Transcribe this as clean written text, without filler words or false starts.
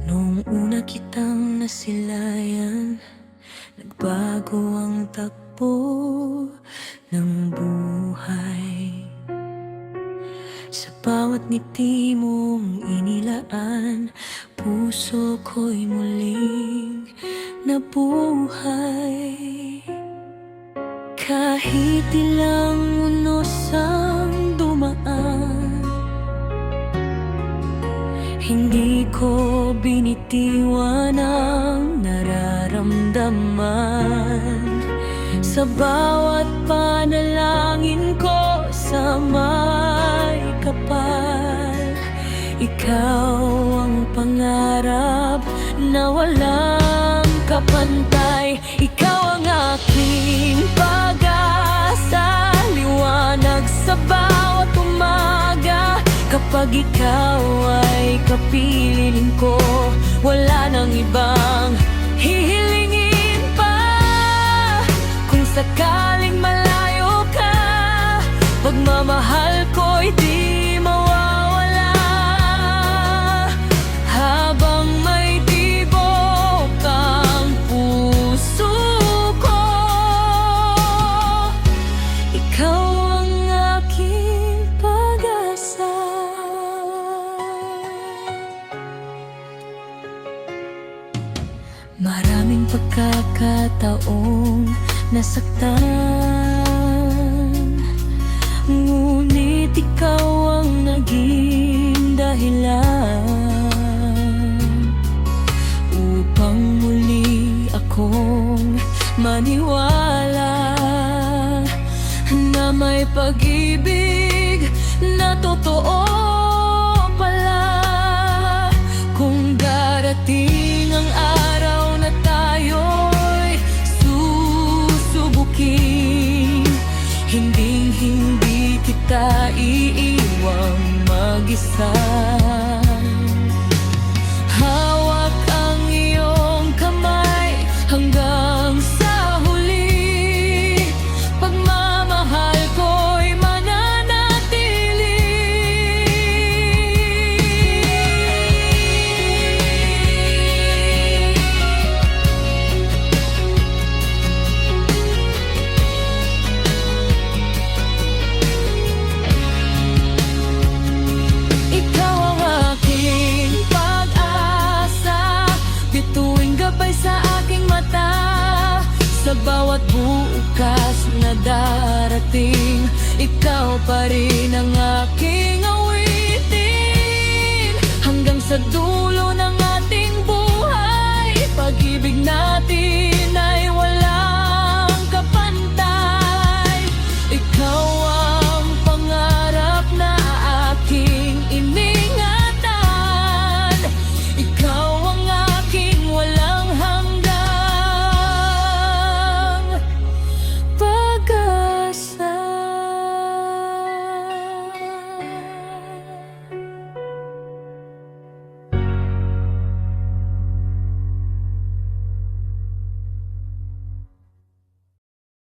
Noong una kitang nasilayan, nagbago ang takbo ng buhay. Sa bawat ngiti mong inilaan, puso ko'y muling nabuhay. Kahit ilang unos ang dumaan, hindi ko binitiwan ang nararamdaman. Sa bawat panalangin ko sa may kapal, ikaw ang pangarap na walang kapantay. Ikaw ang aking pag-asa, liwanag sa bawat umaga. Kapag ikaw ay kapiling ko, wala nang ibang hihilingin pa. Kung sakaling malayo ka, pagmamahal ko'y di mawawala. Habang may tibok ang puso ko, ikaw ang aking pag-asa. Maraming pagkakataong nasaktan, ngunit ikaw ang naging dahilan upang muli akong maniwala na may pag-ibig na totoo pala. Kung darating ang araw na tayo'y susubukin, hinding-hindi kita iiwang mag-isa. Hawak ang iyong kamay hanggang sa huli. Pagmamahal ko'y mananatili. Ikaw ang aking pag-asa, bituing gabay sa aking mata. Sa bawat bukas na darating, ikaw pa rin ang aking awitin. Hanggang sa dulo